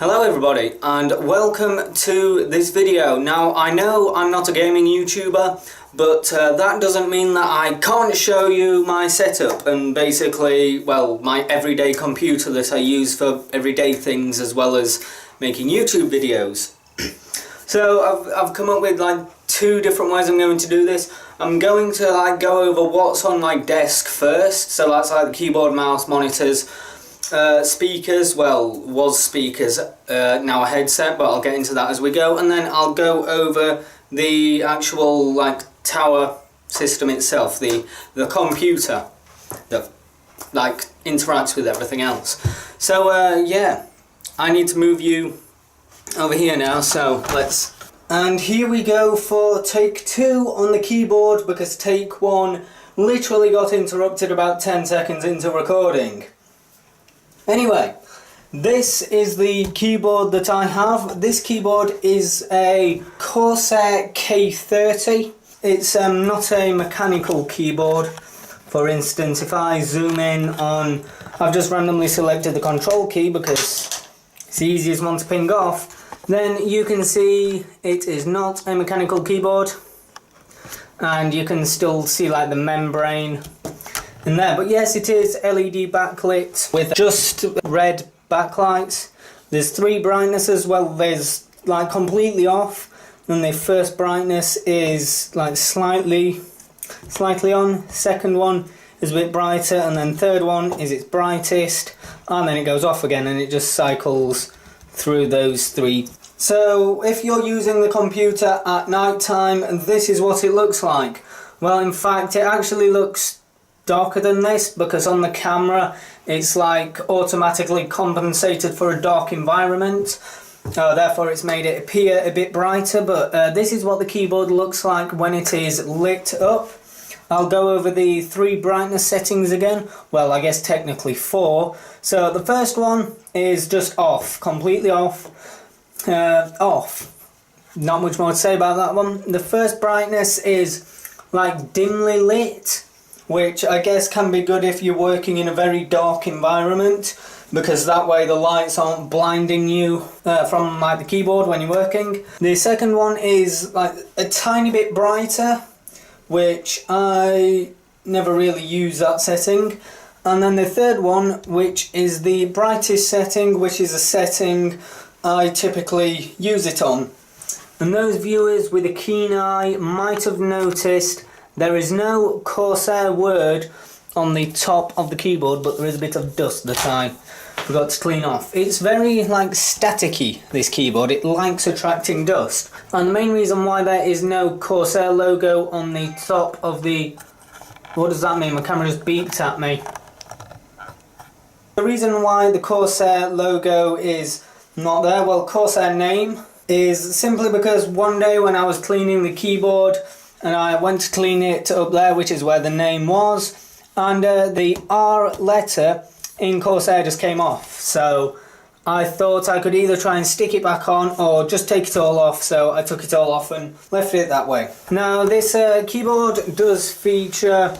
Hello everybody and welcome to this video. Now I know I'm not a gaming YouTuber, but that doesn't mean that I can't show you my setup and basically, well, my everyday computer that I use for everyday things as well as making YouTube videos. So I've come up with like two different ways I'm going to do this. I'm going to like go over what's on my desk first, so that's like the keyboard, mouse, monitors, speakers, was speakers, now a headset, but I'll get into that as we go, and then I'll go over the actual like tower system itself, the computer that like interacts with everything else. So yeah, I need to move you over here now, so let's... And here we go for take 2 on the keyboard, because take 1 literally got interrupted about 10 seconds into recording. Anyway, this is the keyboard that I have. This keyboard is a Corsair K30. It's not a mechanical keyboard. For instance, if I zoom in on... I've just randomly selected the control key because it's the easiest one to ping off. Then you can see it is not a mechanical keyboard. And you can still see like the membrane in there, but yes, it is LED backlit with just red backlights. There's 3 brightnesses. Well, there's like completely off, and the first brightness is like slightly on, second one is a bit brighter, and then third one is its brightest, and then it goes off again, and it just cycles through those 3. So if you're using the computer at night time, this is what it looks like. Well, in fact, it actually looks darker than this, because on the camera it's like automatically compensated for a dark environment, therefore it's made it appear a bit brighter, but this is what the keyboard looks like when it is lit up. I'll go over the 3 brightness settings again. Well, I guess technically 4. So the first one is just off, completely off. Not much more to say about that one. The first brightness is like dimly lit, which I guess can be good if you're working in a very dark environment, because that way the lights aren't blinding you from like the keyboard when you're working. The second one is like a tiny bit brighter, which I never really use that setting. And then the third one, which is the brightest setting, which is a setting I typically use it on. And those viewers with a keen eye might have noticed there is no Corsair word on the top of the keyboard, but there is a bit of dust that I forgot to clean off. It's very like staticky, this keyboard. It likes attracting dust. And the main reason why there is no Corsair logo on the top of the... What does that mean? My camera just beeped at me. The reason why the Corsair logo is not there, well, Corsair name, is simply because one day when I was cleaning the keyboard and I went to clean it up there, which is where the name was, and the R letter in Corsair just came off. So I thought I could either try and stick it back on or just take it all off, so I took it all off and left it that way. Now this keyboard does feature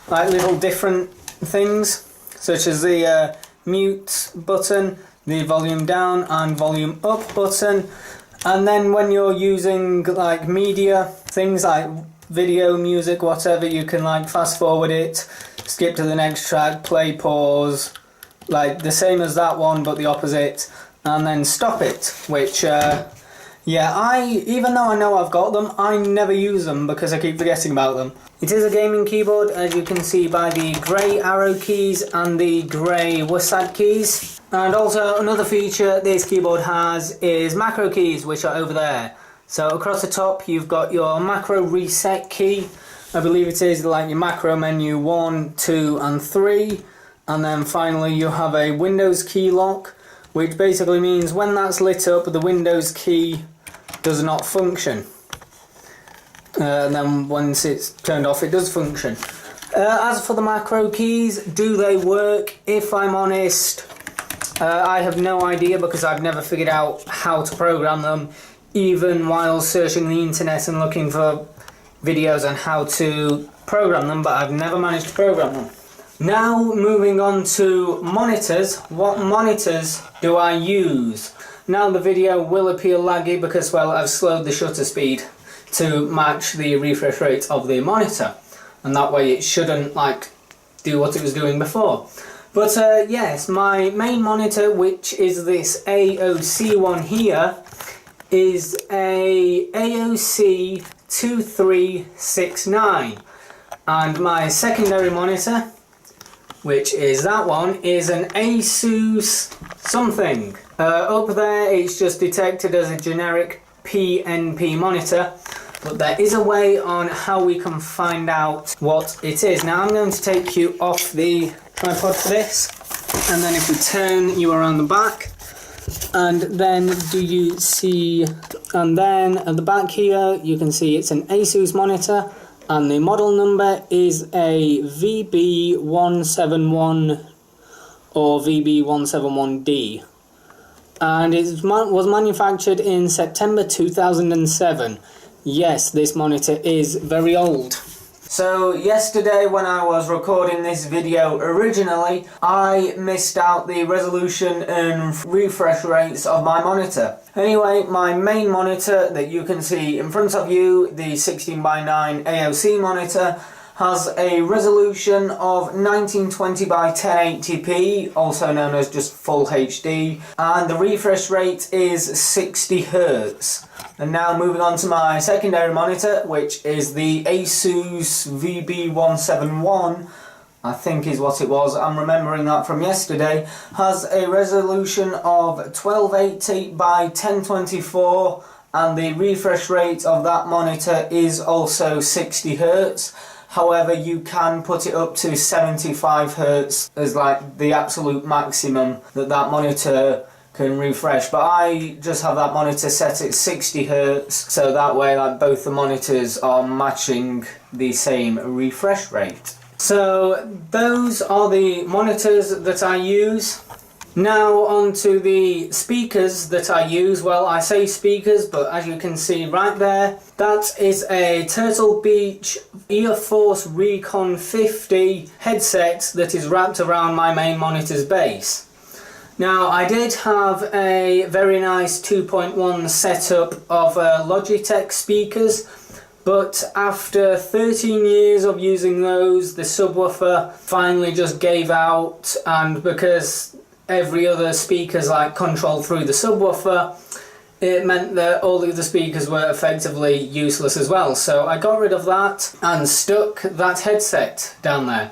like little different things, such as the mute button, the volume down and volume up button. And then when you're using like media, things like video, music, whatever, you can like fast forward it, skip to the next track, play, pause, like the same as that one but the opposite, and then stop it, which yeah, even though I know I've got them, I never use them because I keep forgetting about them. It is a gaming keyboard, as you can see by the grey arrow keys and the grey WASD keys. And also another feature this keyboard has is macro keys, which are over there. So across the top you've got your macro reset key. I believe it is like your macro menu 1, 2 and 3. And then finally you have a Windows key lock, which basically means when that's lit up the Windows key does not function. And then once it's turned off it does function. As for the macro keys, do they work? If I'm honest, I have no idea, because I've never figured out how to program them, even while searching the internet and looking for videos on how to program them, but I've never managed to program them. Now moving on to monitors. What monitors do I use? Now the video will appear laggy because, well, I've slowed the shutter speed to match the refresh rate of the monitor, and that way it shouldn't like do what it was doing before. But yes, my main monitor, which is this AOC one here, is a AOC 2369, and my secondary monitor, which is that one, is an ASUS something. Up there it's just detected as a generic PNP monitor, but there is a way on how we can find out what it is. Now I'm going to take you off the tripod for this, and then if we turn you around the back, and then do you see, and then at the back here you can see it's an ASUS monitor, and the model number is a VB171 or VB171D, and it was manufactured in September 2007. Yes, this monitor is very old. So yesterday when I was recording this video originally, I missed out the resolution and refresh rates of my monitor. Anyway, my main monitor that you can see in front of you, the 16:9 AOC monitor, has a resolution of 1920 by 1080p, also known as just full HD, and the refresh rate is 60 Hz. And now moving on to my secondary monitor, which is the ASUS VB171, I think is what it was, I'm remembering that from yesterday, has a resolution of 1280 by 1024, and the refresh rate of that monitor is also 60 Hz. However, you can put it up to 75 Hz as like the absolute maximum that monitor can refresh, but I just have that monitor set at 60 Hz, so that way like both the monitors are matching the same refresh rate. So those are the monitors that I use. Now on to the speakers that I use. Well, I say speakers, but as you can see right there, that is a Turtle Beach EarForce Recon 50 headset that is wrapped around my main monitor's base. Now, I did have a very nice 2.1 setup of Logitech speakers, but after 13 years of using those, the subwoofer finally just gave out, and because every other speaker's like controlled through the subwoofer, it meant that all the other speakers were effectively useless as well. So I got rid of that and stuck that headset down there.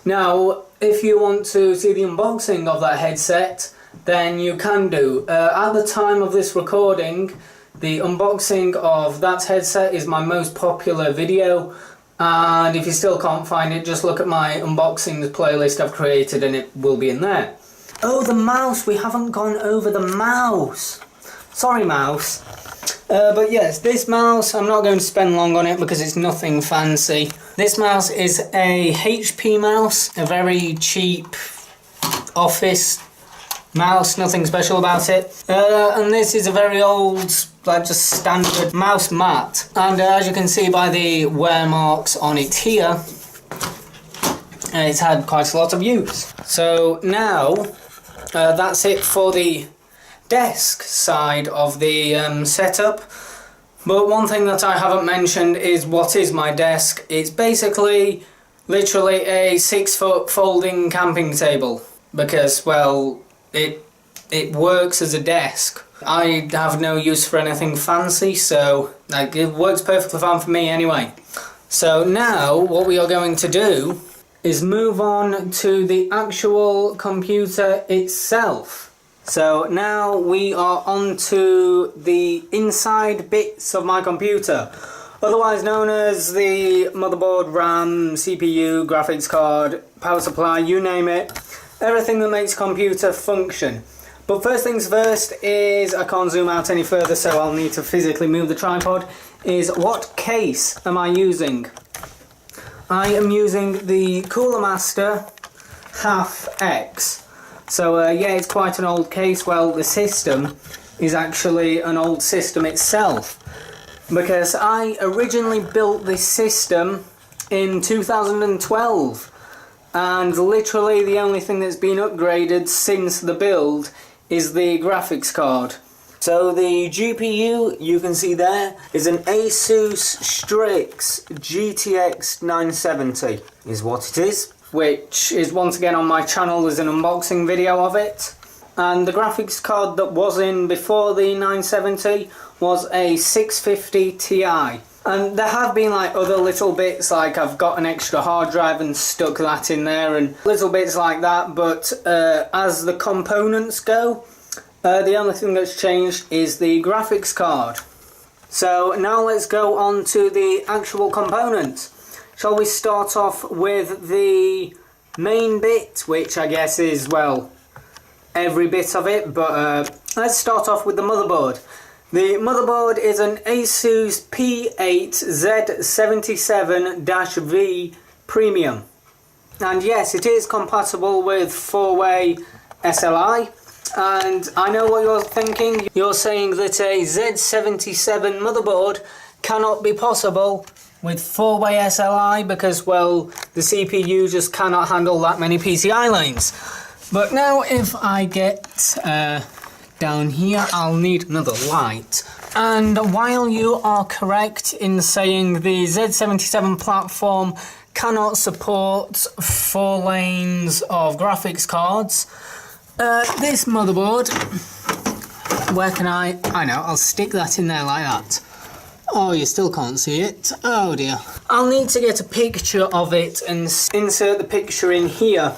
Now, if you want to see the unboxing of that headset, then you can do. At the time of this recording, the unboxing of that headset is my most popular video, and if you still can't find it, just look at my unboxing playlist I've created and it will be in there. Oh, the mouse! We haven't gone over the mouse! Sorry, mouse. But yes, this mouse, I'm not going to spend long on it because it's nothing fancy. This mouse is a HP mouse, a very cheap office mouse, nothing special about it. And this is a very old, like just standard mouse mat. And as you can see by the wear marks on it here, it's had quite a lot of use. So now, that's it for the desk side of the setup. But one thing that I haven't mentioned is what is my desk. It's basically literally a 6-foot folding camping table, because, well, it works as a desk. I have no use for anything fancy, so like, it works perfectly fine for me anyway. So now what we are going to do is move on to the actual computer itself. So now we are on to the inside bits of my computer, otherwise known as the motherboard, RAM, CPU, graphics card, power supply, you name it, everything that makes a computer function. But first things first is, I can't zoom out any further so I'll need to physically move the tripod, is what case am I using? I am using the Cooler Master Half X. So yeah, it's quite an old case. Well, the system is actually an old system itself, because I originally built this system in 2012, and literally the only thing that's been upgraded since the build is the graphics card. So the GPU you can see there is an ASUS Strix GTX 970 is what it is, which is once again on my channel. There's an unboxing video of it. And the graphics card that was in before the 970 was a 650 Ti. And there have been like other little bits, like I've got an extra hard drive and stuck that in there and little bits like that, but as the components go, the only thing that's changed is the graphics card. So now let's go on to the actual components. Shall we start off with the main bit, which I guess is, well, every bit of it, but let's start off with the motherboard. The motherboard is an ASUS P8Z77-V Premium. And yes, it is compatible with 4-way SLI. And I know what you're thinking. You're saying that a Z77 motherboard cannot be possible with 4-way SLI because, well, the CPU just cannot handle that many PCI lanes. But now if I get down here, I'll need another light. And while you are correct in saying the Z77 platform cannot support 4 lanes of graphics cards, this motherboard, where can I know, I'll stick that in there like that. Oh, you still can't see it. Oh dear. I'll need to get a picture of it and insert the picture in here.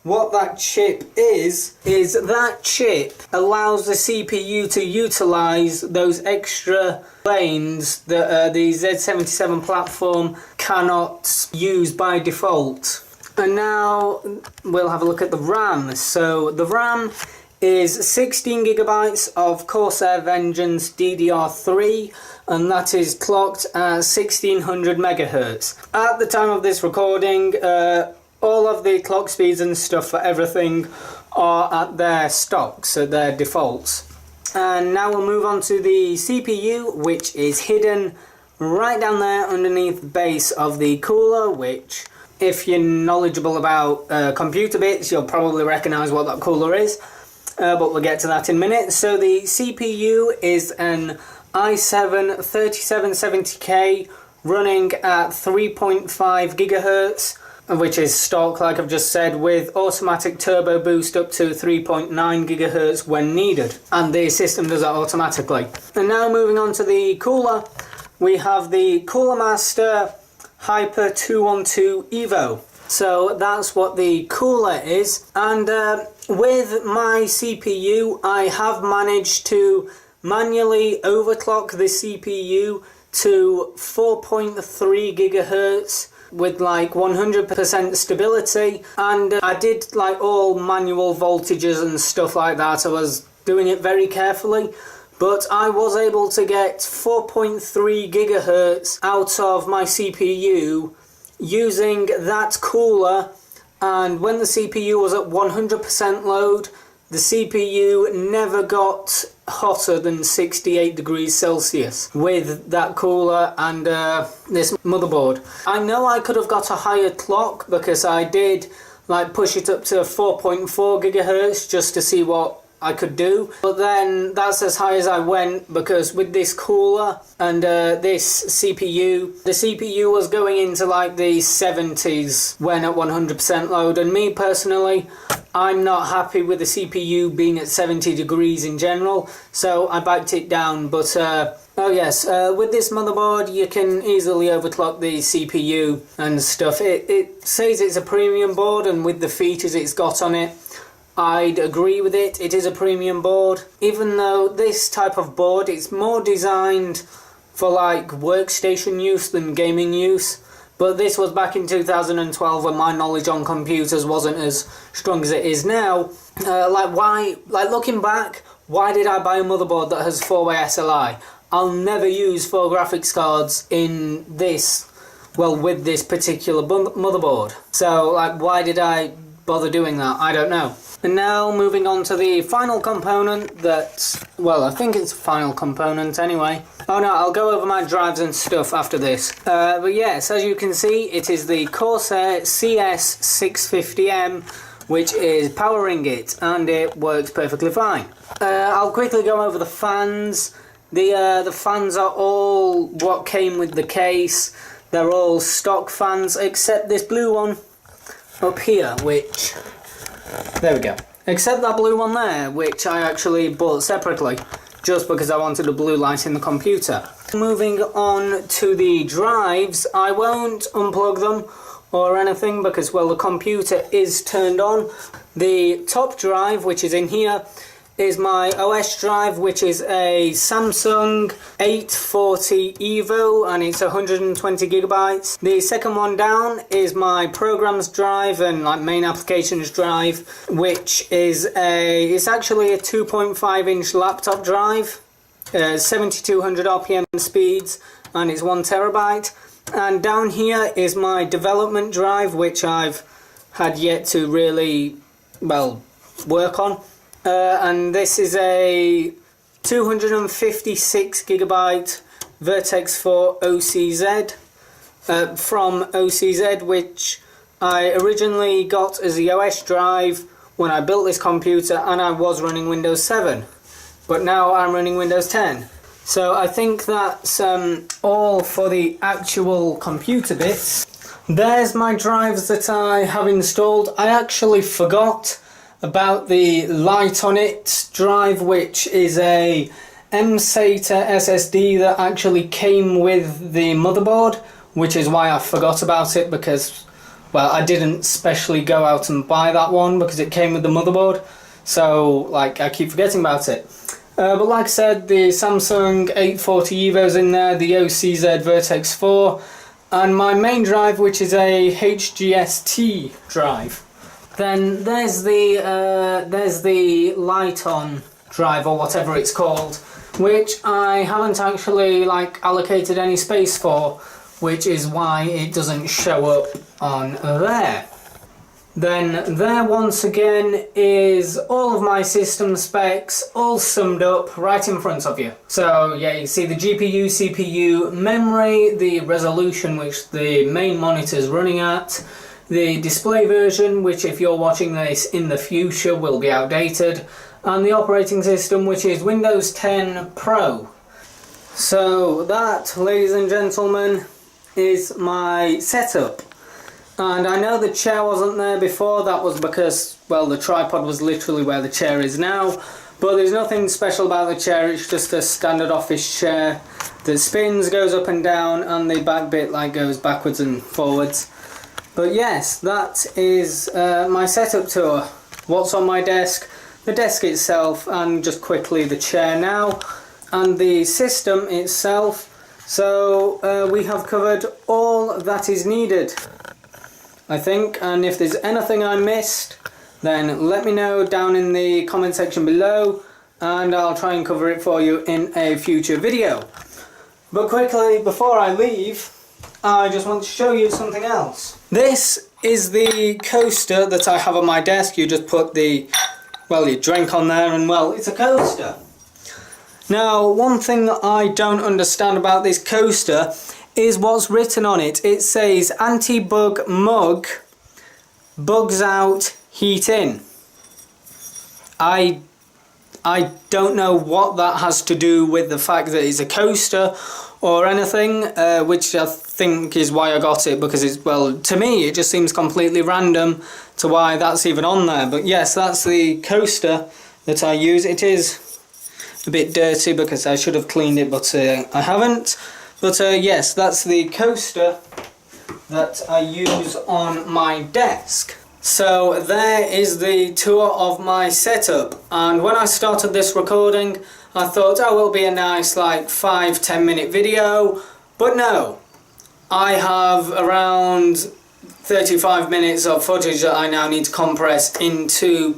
What that chip is that chip allows the CPU to utilise those extra lanes that the Z77 platform cannot use by default. And now we'll have a look at the RAM. So the RAM is 16GB of Corsair Vengeance DDR3, and that is clocked at 1600 MHz. At the time of this recording, all of the clock speeds and stuff for everything are at their stocks, at their defaults. And now we'll move on to the CPU, which is hidden right down there underneath the base of the cooler, which, if you're knowledgeable about computer bits, you'll probably recognise what that cooler is. But we'll get to that in a minute. So the CPU is an i7-3770K running at 3.5 GHz, which is stock, like I've just said, with automatic turbo boost up to 3.9 GHz when needed. And the system does that automatically. And now moving on to the cooler, we have the Cooler Master Hyper 212 Evo. So that's what the cooler is. And with my CPU, I have managed to manually overclock the CPU to 4.3 GHz with like 100% stability, and I did like all manual voltages and stuff like that. I was doing it very carefully, but I was able to get 4.3 GHz out of my CPU using that cooler. And when the CPU was at 100% load, the CPU never got hotter than 68 degrees Celsius with that cooler and this motherboard. I know I could have got a higher clock because I did like push it up to 4.4 GHz just to see what I could do, but then that's as high as I went because with this cooler and this CPU, the CPU was going into like the 70s when at 100% load, and me personally, I'm not happy with the CPU being at 70 degrees in general, so I backed it down. But oh yes, with this motherboard you can easily overclock the CPU and stuff. It says it's a premium board, and with the features it's got on it, I'd agree with it. It is a premium board, even though this type of board, it's more designed for like workstation use than gaming use. But this was back in 2012 when my knowledge on computers wasn't as strong as it is now. Looking back, why did I buy a motherboard that has 4-way SLI? I'll never use 4 graphics cards in this, well, with this particular motherboard. So like, why did I bother doing that? I don't know. And now moving on to the final component that, well, I think it's a final component anyway. Oh no, I'll go over my drives and stuff after this. But yes, as you can see, it is the Corsair CS650M which is powering it, and it works perfectly fine. I'll quickly go over the fans. The fans are all what came with the case. They're all stock fans except this blue one up here, which, there we go. Except that blue one there, which I actually bought separately, just because I wanted a blue light in the computer. Moving on to the drives, I won't unplug them or anything because, well, the computer is turned on. The top drive, which is in here, is my OS drive, which is a Samsung 840 Evo, and it's 120 gigabytes. The second one down is my programs drive and like main applications drive, which is it's actually a 2.5 inch laptop drive, 7200 RPM speeds, and it's 1 terabyte. And down here is my development drive, which I've had yet to really, well, work on. And this is a 256 gigabyte Vertex for OCZ from OCZ, which I originally got as the OS drive when I built this computer, and I was running Windows 7, but now I'm running Windows 10. So I think that's all for the actual computer bits. There's my drives that I have installed. I actually forgot about the LITEONIT drive, which is a mSATA SSD that actually came with the motherboard, which is why I forgot about it, because, well, I didn't specially go out and buy that one because it came with the motherboard, so like I keep forgetting about it. But like I said, the Samsung 840 Evo's in there, the OCZ Vertex 4, and my main drive, which is a HGST drive. Then there's the LITEON drive, or whatever it's called, which I haven't actually like allocated any space for, which is why it doesn't show up on there. Then there once again is all of my system specs all summed up right in front of you. So yeah, you see the GPU, CPU, memory, the resolution which the main monitor is running at, the display version, which if you're watching this in the future will be outdated, and the operating system, which is Windows 10 Pro. So that, ladies and gentlemen, is my setup. And I know the chair wasn't there before. That was because, well, the tripod was literally where the chair is now, but there's nothing special about the chair. It's just a standard office chair that spins, goes up and down, and the back bit like goes backwards and forwards. But yes, that is my setup tour. What's on my desk, the desk itself, and just quickly the chair now, and the system itself. So we have covered all that is needed, I think, and if there's anything I missed, then let me know down in the comment section below, and I'll try and cover it for you in a future video. But quickly, before I leave, I just want to show you something else. This is the coaster that I have on my desk. You just put the, well, your drink on there and, well, it's a coaster. Now, one thing that I don't understand about this coaster is what's written on it. It says anti-bug mug, bugs out, heat in. I don't know what that has to do with the fact that it's a coaster or anything, which I think is why I got it, because it's, well, to me it just seems completely random to why that's even on there. But yes, that's the coaster that I use. It is a bit dirty because I should have cleaned it, but I haven't. But yes, that's the coaster that I use on my desk. So there is the tour of my setup, and when I started this recording I thought, oh, it'll be a nice like 5-10 minute video, but no, I have around 35 minutes of footage that I now need to compress into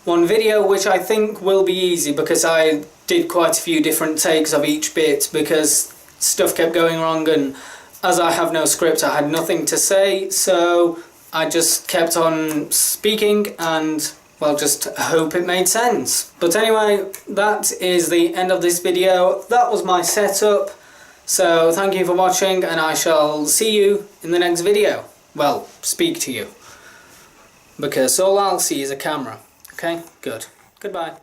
one video, which I think will be easy because I did quite a few different takes of each bit because stuff kept going wrong, and as I have no script I had nothing to say, so I just kept on speaking and, well, just hope it made sense. But anyway, that is the end of this video. That was my setup. So thank you for watching, and I shall see you in the next video. Well, speak to you. because all I'll see is a camera. Okay, good. Goodbye.